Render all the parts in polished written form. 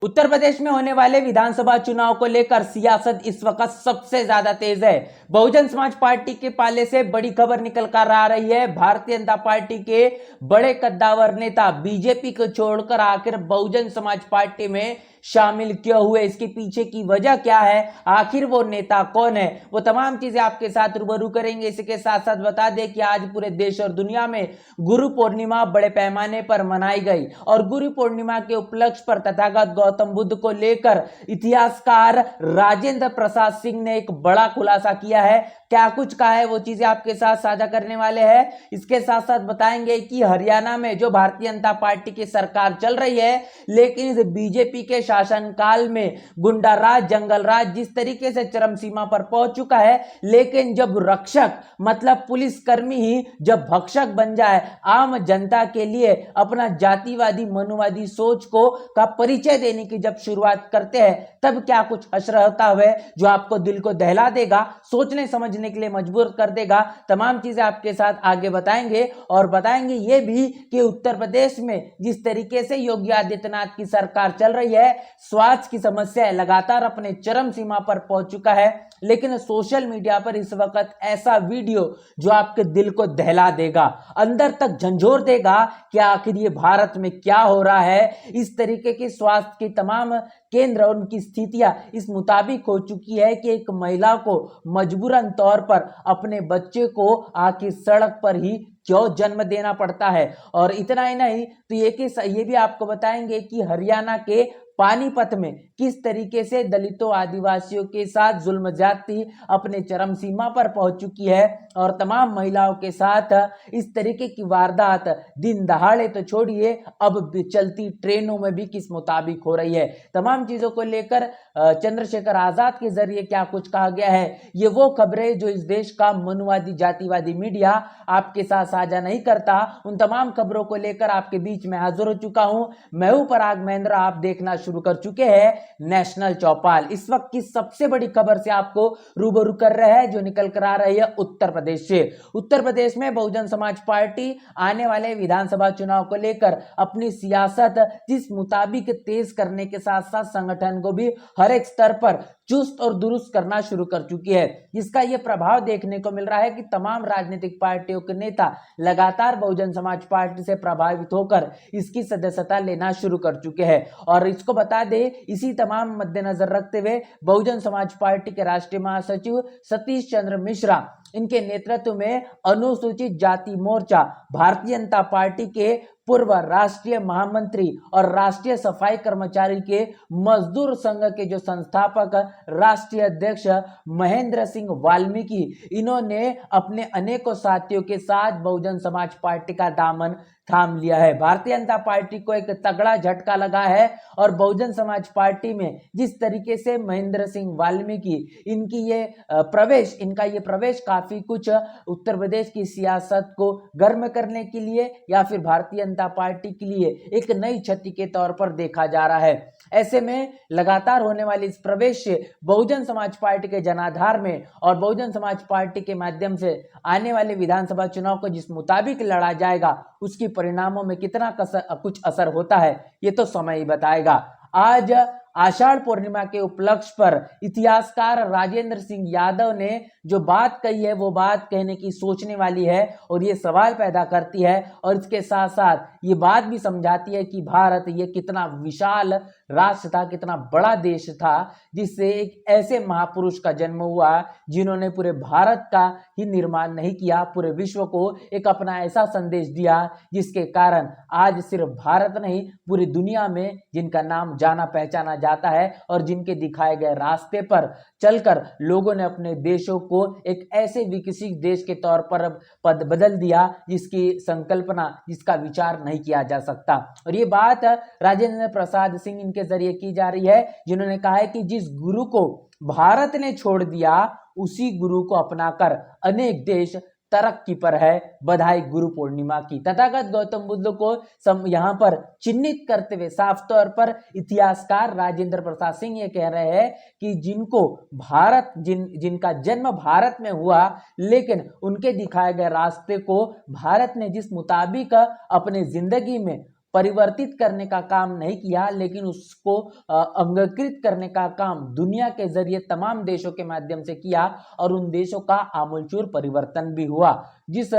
उत्तर प्रदेश में होने वाले विधानसभा चुनाव को लेकर सियासत इस वक्त सबसे ज्यादा तेज है। बहुजन समाज पार्टी के पाले से बड़ी खबर निकल कर आ रही है। भारतीय जनता पार्टी के बड़े कद्दावर नेता बीजेपी को छोड़कर आखिर बहुजन समाज पार्टी में शामिल क्यों हुए, इसके पीछे की वजह क्या है, आखिर वो नेता कौन है, वो तमाम चीजें आपके साथ रूबरू करेंगे। इसके साथ साथ बता दें कि आज पूरे देश और दुनिया में गुरु पूर्णिमा बड़े पैमाने पर मनाई गई और गुरु पूर्णिमा के उपलक्ष्य पर तथागत गौतम बुद्ध को लेकर इतिहासकार राजेंद्र प्रसाद सिंह ने एक बड़ा खुलासा किया है। क्या कुछ कहा है वो चीजें आपके साथ साझा करने वाले हैं। इसके साथ साथ बताएंगे कि हरियाणा में जो भारतीय जनता पार्टी की सरकार चल रही है, लेकिन इस बीजेपी के शासनकाल में गुंडाराज, जंगलराज जिस तरीके से चरम सीमा पर पहुंच चुका है, लेकिन जब रक्षक मतलब पुलिसकर्मी ही जब भक्षक बन जाए, आम जनता के लिए अपना जातिवादी मनुवादी सोच को का परिचय देने की जब शुरुआत करते हैं, तब क्या कुछ असर होता है जो आपको दिल को दहला देगा, सोचने समझने के लिए मजबूर कर देगा। तमाम चीजें आपके साथ आगे बताएंगे और बताएंगे ये भी कि उत्तर प्रदेश में जिस तरीके से योगी आदित्यनाथ की सरकार चल रही है, स्वास्थ्य की समस्या लगातार अपने चरम सीमा पर पहुंच चुका है, लेकिन सोशल मीडिया पर इस वक्त ऐसा वीडियो जो आपके दिल को दहला देगा, अंदर तक झंझोर देगा कि आखिर ये भारत में क्या हो रहा है। इस तरीके के स्वास्थ्य के तमाम केंद्र और उनकी स्थितियां इस मुताबिक हो चुकी है कि एक महिला को मजबूरन तौर पर अपने बच्चे को आखिर सड़क पर ही क्यों जन्म देना पड़ता है। और इतना ही नहीं तो ये भी आपको बताएंगे कि हरियाणा के पानीपत में किस तरीके से दलितों आदिवासियों के साथ जुल्म ज्यादती अपने चरम सीमा पर पहुंच चुकी है और तमाम महिलाओं के साथ इस तरीके की वारदात दिन दहाड़े तो छोड़िए, अब चलती ट्रेनों में भी किस मुताबिक हो रही है। तमाम चीजों को लेकर चंद्रशेखर आजाद के जरिए क्या कुछ कहा गया है, ये वो खबरें जो इस देश का मनुवादी जातिवादी मीडिया आपके साथ साझा नहीं करता, उन तमाम खबरों को लेकर आपके बीच में हाजिर हो चुका हूं। मैं हूं पराग महेंद्र, आप देखना शुरू कर चुके हैं नेशनल चौपाल। इस वक्त की सबसे बड़ी खबर से आपको रूबरू कर रहे हैं जो निकल कर आ रही है उत्तर प्रदेश से। उत्तर प्रदेश में बहुजन समाज पार्टी आने वाले विधानसभा चुनाव को लेकर अपनी सियासत जिस मुताबिक तेज करने के साथ साथ संगठन को भी हर एक स्तर पर चुस्त और दुरुस्त करना शुरू कर चुकी है, जिसका यह प्रभाव देखने को मिल रहा है कि तमाम राजनीतिक पार्टियों के नेता लगातार बहुजन समाज पार्टी से प्रभावित होकर इसकी सदस्यता लेना शुरू कर चुके हैं। और इसको बता दें, इसी तमाम मद्देनजर रखते हुए बहुजन समाज पार्टी के राष्ट्रीय महासचिव सतीश चंद्र मिश्रा, इनके नेतृत्व में अनुसूचित जाति मोर्चा भारतीय जनता पार्टी के पूर्व राष्ट्रीय महामंत्री और राष्ट्रीय सफाई कर्मचारी के मजदूर संघ के जो संस्थापक राष्ट्रीय अध्यक्ष महेंद्र सिंह वाल्मीकि, इन्होंने अपने अनेकों साथियों के साथ बहुजन समाज पार्टी का दामन थाम लिया है। भारतीय जनता पार्टी को एक तगड़ा झटका लगा है और बहुजन समाज पार्टी में जिस तरीके से महेंद्र सिंह वाल्मीकि इनका ये प्रवेश काफी कुछ उत्तर प्रदेश की सियासत को गर्म करने के लिए या फिर भारतीय जनता पार्टी के लिए एक नई क्षति के तौर पर देखा जा रहा है। ऐसे में लगातार होने वाली इस प्रवेश से बहुजन समाज पार्टी के जनाधार में और बहुजन समाज पार्टी के माध्यम से आने वाले विधानसभा चुनाव को जिस मुताबिक लड़ा जाएगा, उसकी परिणामों में कितना कुछ असर होता है ये तो समय ही बताएगा। आज आषाढ़ पूर्णिमा के उपलक्ष्य पर इतिहासकार राजेंद्र सिंह यादव ने जो बात कही है, वो बात कहने की सोचने वाली है और ये सवाल पैदा करती है और इसके साथ साथ ये बात भी समझाती है कि भारत ये कितना विशाल राष्ट्र था, कितना बड़ा देश था, जिससे एक ऐसे महापुरुष का जन्म हुआ जिन्होंने पूरे भारत का ही निर्माण नहीं किया, पूरे विश्व को एक अपना ऐसा संदेश दिया जिसके कारण आज सिर्फ भारत नहीं पूरी दुनिया में जिनका नाम जाना पहचाना जाता है और जिनके दिखाए गए रास्ते पर चलकर लोगों ने अपने देशों को एक ऐसे विकसित देश के तौर पर बदल दिया जिसकी संकल्पना, जिसका विचार नहीं किया जा सकता। और ये बात राजेंद्र प्रसाद सिंह इनके जरिए की जा रही है, जिन्होंने कहा है कि जिस गुरु को भारत ने छोड़ दिया, उसी गुरु को अपनाकर अनेक देश तरक्की पर है। बधाई गुरु पूर्णिमा की। तथागत गौतम बुद्ध को यहाँ पर चिन्हित करते हुए साफ तौर पर इतिहासकार राजेंद्र प्रसाद सिंह ये कह रहे हैं कि जिनका जन्म भारत में हुआ, लेकिन उनके दिखाए गए रास्ते को भारत ने जिस मुताबिक अपने जिंदगी में परिवर्तित करने का काम नहीं किया, लेकिन उसको अंगीकृत करने का काम दुनिया के जरिए तमाम देशों के माध्यम से किया और उन देशों का आमूलचूल परिवर्तन भी हुआ। जिस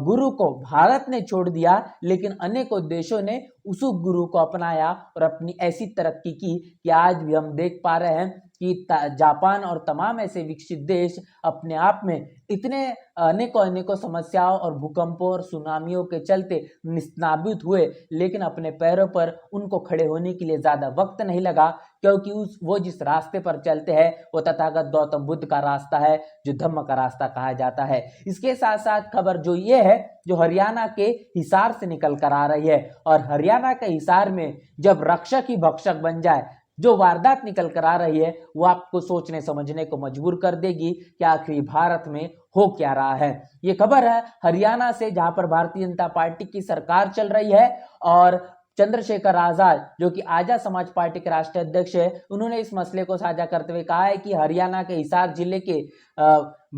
गुरु को भारत ने छोड़ दिया, लेकिन अनेकों देशों ने उस गुरु को अपनाया और अपनी ऐसी तरक्की की कि आज भी हम देख पा रहे हैं कि जापान और तमाम ऐसे विकसित देश अपने आप में इतने अनेकों समस्याओं और भूकंपों और सुनामियों के चलते निस्नाबूद हुए, लेकिन अपने पैरों पर उनको खड़े होने के लिए ज्यादा वक्त नहीं लगा, क्योंकि वो जिस रास्ते पर चलते हैं वो तथागत गौतम बुद्ध का रास्ता है, जो धम्म का रास्ता कहा जाता है। इसके साथ साथ खबर जो ये है, जो हरियाणा के हिसार से निकल कर आ रही है, और हरियाणा के हिसार में जब रक्षक ही भक्षक बन जाए, जो वारदात निकल कर आ रही है वो आपको सोचने समझने को मजबूर कर देगी कि आखिर भारत में हो क्या रहा है। ये खबर है हरियाणा से, जहां पर भारतीय जनता पार्टी की सरकार चल रही है और चंद्रशेखर आजाद जो कि आजाद समाज पार्टी के राष्ट्रीय अध्यक्ष है, उन्होंने इस मसले को साझा करते हुए कहा है कि हरियाणा के हिसार जिले के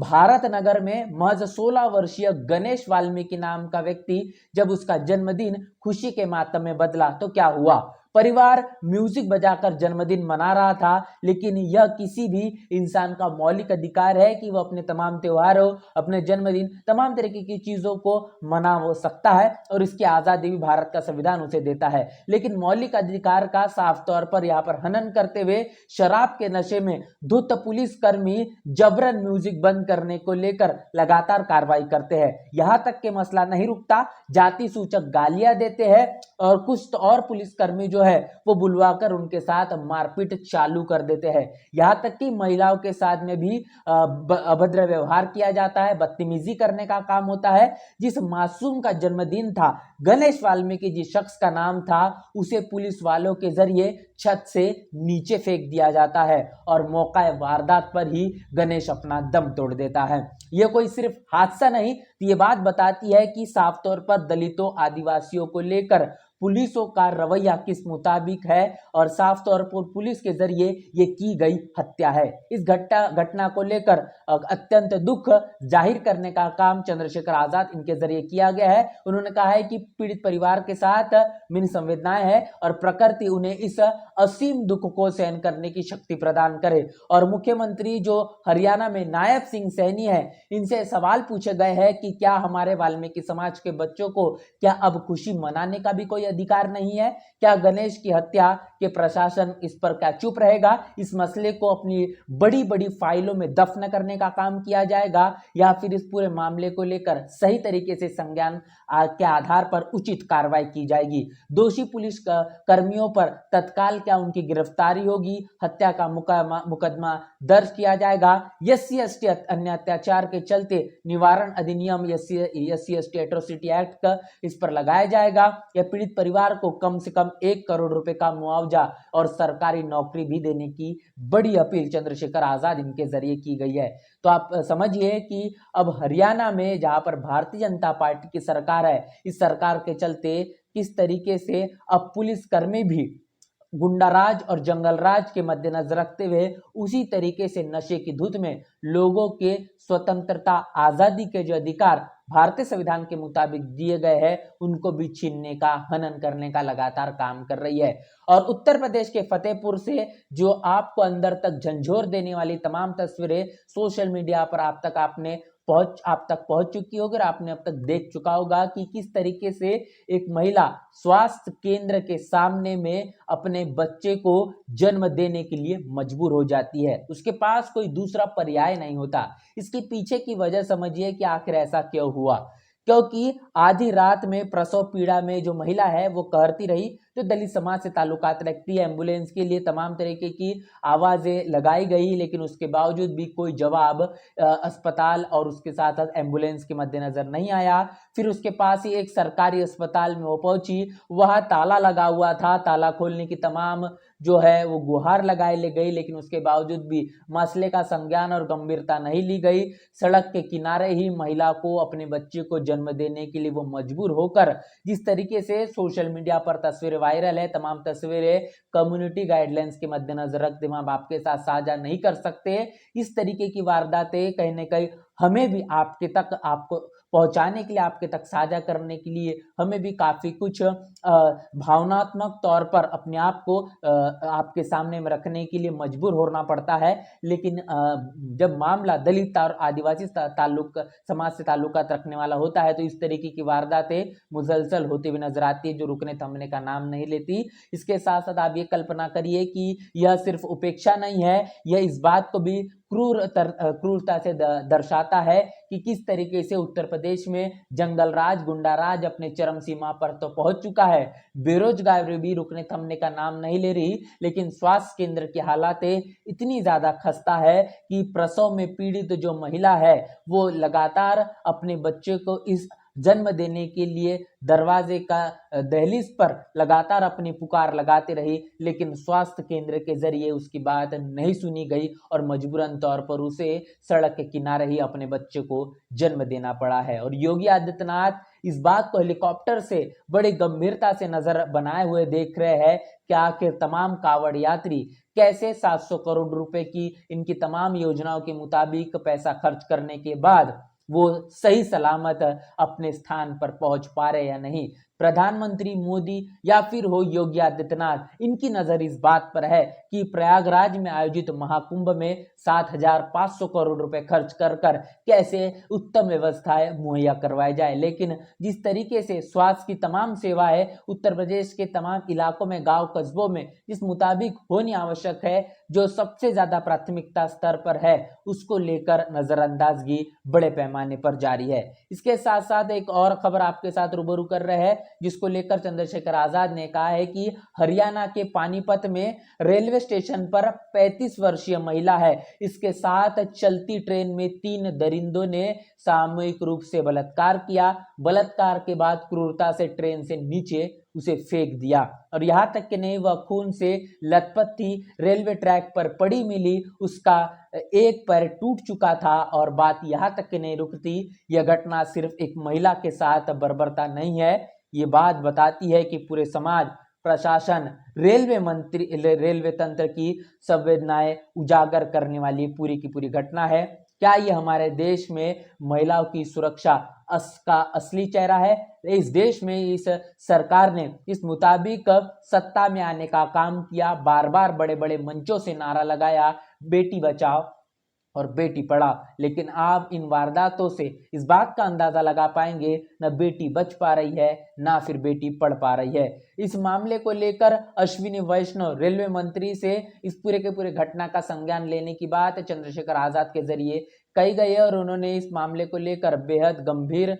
भारत नगर में महज 16 वर्षीय गणेश वाल्मीकि नाम का व्यक्ति जब उसका जन्मदिन खुशी के मातम में बदला तो क्या हुआ। परिवार म्यूजिक बजाकर जन्मदिन मना रहा था, लेकिन यह किसी भी इंसान का मौलिक अधिकार है कि वह अपने तमाम त्योहारों, अपने जन्मदिन, तमाम तरीके की चीजों को मना हो सकता है और इसकी आजादी भी भारत का संविधान उसे देता है। लेकिन मौलिक अधिकार का साफ तौर पर यहाँ पर हनन करते हुए शराब के नशे में धुत पुलिसकर्मी जबरन म्यूजिक बंद करने को लेकर लगातार कार्रवाई करते हैं। यहाँ तक के मसला नहीं रुकता, जाति सूचक गालियां देते हैं और कुछ तो और पुलिसकर्मी जो है वो बुलवाकर उनके साथ मारपीट चालू कर देते हैं। यहाँ तक कि महिलाओं के साथ में भी अभद्र व्यवहार किया जाता है, बदतमीजी करने का काम होता है। जिस मासूम का जन्मदिन था, गणेश वाल्मीकि जिस शख्स का नाम था, उसे पुलिस वालों के जरिए छत से नीचे फेंक दिया जाता है और मौका वारदात पर ही गणेश अपना दम तोड़ देता है। यह कोई सिर्फ हादसा नहीं, ये बात बताती है कि साफ तौर पर दलितों, आदिवासियों को लेकर पुलिसों का रवैया किस मुताबिक है और साफ तौर पर पुलिस के जरिए ये की गई हत्या है। इस घटना को लेकर अत्यंत दुख जाहिर करने का काम चंद्रशेखर आजाद इनके जरिए किया गया है। उन्होंने कहा है कि पीड़ित परिवार के साथ मेरी संवेदनाएं हैं और प्रकृति उन्हें इस असीम दुख को सहन करने की शक्ति प्रदान करे। और मुख्यमंत्री जो हरियाणा में नायब सिंह सैनी है, इनसे सवाल पूछे गए हैं कि क्या हमारे वाल्मीकि समाज के बच्चों को क्या अब खुशी मनाने का भी कोई अधिकार नहीं है? क्या गणेश की हत्या के प्रशासन इस पर क्या चुप रहेगा? इस मसले को अपनी बड़ी बड़ी फाइलों में दफन करने का काम किया जाएगा या फिर इस पूरे मामले को लेकर सही तरीके से संज्ञान के आधार पर उचित कार्रवाई की जाएगी? दोषी पुलिस कर्मियों पर तत्काल क्या उनकी गिरफ्तारी होगी? हत्या का मुकदमा दर्ज किया जाएगा? SC ST अन्य अत्याचार के चलते निवारण अधिनियम SC ST एट्रोसिटी एक्ट का इस पर लगाया जाएगा या पीड़ित परिवार को कम से कम 1 करोड़ रुपए का मुआवजा और सरकारी नौकरी भी देने की बड़ी अपील चंद्रशेखर आजाद इनके जरिए की गई है। तो आप समझिए कि अब हरियाणा में जहां पर भारतीय जनता पार्टी की सरकार है, इस सरकार के चलते किस तरीके से अब पुलिसकर्मी भी गुंडाराज और जंगलराज के मद्देनजर रखते हुए उसी तरीके से नशे की धुत में लोगों के स्वतंत्रता, आजादी के जो अधिकार भारतीय संविधान के मुताबिक दिए गए हैं, उनको भी छीनने का, हनन करने का लगातार काम कर रही है। और उत्तर प्रदेश के फतेहपुर से जो आपको अंदर तक झंझोर देने वाली तमाम तस्वीरें सोशल मीडिया पर आप तक पहुंच चुकी होगी और आपने अब तक देख चुका होगा कि किस तरीके से एक महिला स्वास्थ्य केंद्र के सामने में अपने बच्चे को जन्म देने के लिए मजबूर हो जाती है। उसके पास कोई दूसरा पर्याय नहीं होता। इसके पीछे की वजह समझिए कि आखिर ऐसा क्यों हुआ। क्योंकि आधी रात में प्रसव पीड़ा में जो महिला है वो कहती रही, जो दलित समाज से ताल्लुकात रखती है। एम्बुलेंस के लिए तमाम तरीके की आवाजें लगाई गई, लेकिन उसके बावजूद भी कोई जवाब अस्पताल और उसके साथ साथ एम्बुलेंस के मद्देनजर नहीं आया। फिर उसके पास ही एक सरकारी अस्पताल में वो पहुंची, वहां ताला लगा हुआ था। ताला खोलने की तमाम जो है वो गुहार लगाई ले गई, लेकिन उसके बावजूद भी मसले का संज्ञान और गंभीरता नहीं ली गई। सड़क के किनारे ही महिला को अपने बच्चे को जन्म देने के लिए वो मजबूर होकर, जिस तरीके से सोशल मीडिया पर तस्वीरें वायरल है, तमाम तस्वीरें कम्युनिटी गाइडलाइंस के मद्देनजर रखते माँ बाप के साथ साझा नहीं कर सकते। इस तरीके की वारदातें कहीं ना कहीं हमें भी आपको पहुंचाने के लिए, आपके तक साझा करने के लिए हमें भी काफी कुछ भावनात्मक तौर पर अपने आप को आपके सामने में रखने के लिए मजबूर होना पड़ता है। लेकिन जब मामला दलित और आदिवासी ताल्लुक समाज से ताल्लुकात रखने वाला होता है तो इस तरीके की वारदातें मुसलसल होती हुई नजर आती है, जो रुकने थमने का नाम नहीं लेती। इसके साथ साथ आप ये कल्पना करिए कि यह सिर्फ उपेक्षा नहीं है, यह इस बात को भी क्रूरता से दर्शाता है कि किस तरीके से उत्तर प्रदेश में जंगल राज, गुंडा राज अपने चरम सीमा पर तो पहुंच चुका है, बेरोजगारी भी रुकने थमने का नाम नहीं ले रही, लेकिन स्वास्थ्य केंद्र की हालातें इतनी ज्यादा खस्ता है कि प्रसव में पीड़ित जो महिला है वो लगातार अपने बच्चे को इस जन्म देने के लिए दरवाजे का दहलीज पर लगातार अपनी पुकार लगाते रही, लेकिन स्वास्थ्य केंद्र के जरिए उसकी बात नहीं सुनी गई और मजबूरन तौर पर उसे सड़क के किनारे ही अपने बच्चे को जन्म देना पड़ा है। और योगी आदित्यनाथ इस बात को हेलीकॉप्टर से बड़ी गंभीरता से नजर बनाए हुए देख रहे हैं कि आखिर तमाम कांवड़ यात्री कैसे 700 करोड़ रुपए की इनकी तमाम योजनाओं के मुताबिक पैसा खर्च करने के बाद वो सही सलामत अपने स्थान पर पहुंच पा रहे या नहीं। प्रधानमंत्री मोदी या फिर हो योगी आदित्यनाथ, इनकी नजर इस बात पर है कि प्रयागराज में आयोजित महाकुंभ में 7,500 करोड़ रुपए खर्च कर कैसे उत्तम व्यवस्थाएं मुहैया करवाई जाए। लेकिन जिस तरीके से स्वास्थ्य की तमाम सेवाएं उत्तर प्रदेश के तमाम इलाकों में, गांव कस्बों में जिस मुताबिक होनी आवश्यक है, जो सबसे ज्यादा प्राथमिकता स्तर पर है, उसको लेकर नजरअंदाजगी बड़े पैमाने पर जारी है। इसके साथ साथ एक और खबर आपके साथ रूबरू कर रहे हैं, जिसको लेकर चंद्रशेखर आजाद ने कहा है कि हरियाणा के पानीपत में रेलवे स्टेशन पर 35 वर्षीय महिला है, इसके साथ चलती ट्रेन में 3 दरिंदों ने सामूहिक रूप से बलात्कार किया। बलात्कार के बाद क्रूरता से ट्रेन से नीचे उसे फेंक दिया और यहां तक कि नहीं, वह खून से लथपथ थी, रेलवे ट्रैक पर पड़ी मिली, उसका एक पैर टूट चुका था। और बात यहां तक कि नहीं रुकती, यह घटना सिर्फ एक महिला के साथ बर्बरता नहीं है, ये बात बताती है कि पूरे समाज, प्रशासन, रेलवे तंत्र की संवेदनाएं उजागर करने वाली पूरी की पूरी घटना है। क्या ये हमारे देश में महिलाओं की सुरक्षा का असली चेहरा है? इस देश में इस सरकार ने इस मुताबिक सत्ता में आने का काम किया, बार बार बड़े बड़े मंचों से नारा लगाया, बेटी बचाओ और बेटी पढ़ाओ, लेकिन आप इन वारदातों से इस बात का अंदाजा लगा पाएंगे न बेटी बच पा रही है, ना फिर बेटी पढ़ पा रही है। इस मामले को लेकर अश्विनी वैष्णव रेलवे मंत्री से इस पूरे के पूरे घटना का संज्ञान लेने की बात चंद्रशेखर आजाद के जरिए कही गई है और उन्होंने इस मामले को लेकर बेहद गंभीर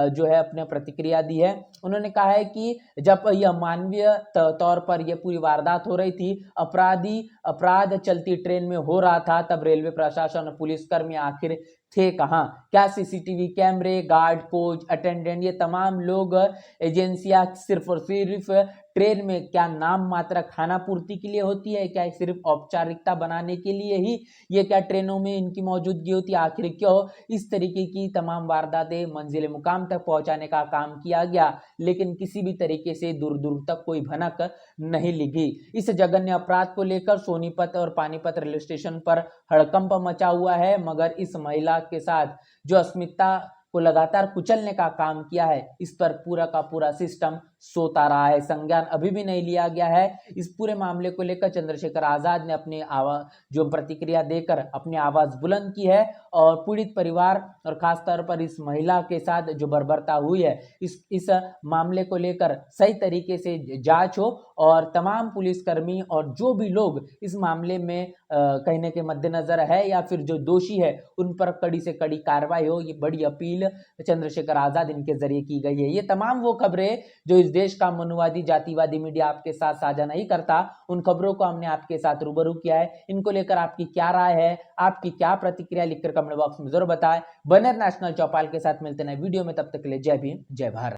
जो है अपने प्रतिक्रिया दी है। उन्होंने कहा है कि जब यह मानवीय तौर पर यह पूरी वारदात हो रही थी, अपराध चलती ट्रेन में हो रहा था, तब रेलवे प्रशासन और पुलिसकर्मी आखिर थे कहां? क्या सीसीटीवी कैमरे, गार्ड, कोच, अटेंडेंट, ये तमाम लोग, एजेंसियां सिर्फ और सिर्फ ट्रेन में क्या नाम मात्र खाना पूर्ति के लिए होती है? क्या सिर्फ औपचारिकता बनाने के लिए ही ये क्या ट्रेनों में इनकी मौजूदगी होती है? आखिर क्यों इस तरीके की तमाम वारदातें मंजिल मुकाम तक पहुंचाने का काम किया गया, लेकिन किसी भी तरीके से दूर दूर तक कोई भनक नहीं लिखी। इस जघन्य अपराध को लेकर सोनीपत और पानीपत रेलवे स्टेशन पर हड़कंप मचा हुआ है, मगर इस महिला के साथ जो अस्मिता को लगातार कुचलने का काम किया है, इस पर पूरा का पूरा सिस्टम सोता रहा है, संज्ञान अभी भी नहीं लिया गया है। इस पूरे मामले को लेकर चंद्रशेखर आजाद ने अपनी आवाज जो प्रतिक्रिया देकर अपनी आवाज बुलंद की है और पीड़ित परिवार और खासतौर पर इस महिला के साथ जो बर्बरता हुई है, इस मामले को लेकर सही तरीके से जांच हो और तमाम पुलिसकर्मी और जो भी लोग इस मामले में कहने के मद्देनजर है या फिर जो दोषी है, उन पर कड़ी से कड़ी कार्रवाई हो, ये बड़ी अपील चंद्रशेखर आजाद इनके जरिए की गई है। ये तमाम वो खबरें जो इस देश का मनुवादी जातिवादी मीडिया आपके साथ साझा नहीं करता, उन खबरों को हमने आपके साथ रूबरू किया है। इनको लेकर आपकी क्या राय है, आपकी क्या प्रतिक्रिया, लिखकर कमेंट बॉक्स में जरूर बताएं। बने नेशनल चौपाल के साथ मिलते हैं वीडियो में, तब तक के लिए जय भीम, जय भारत।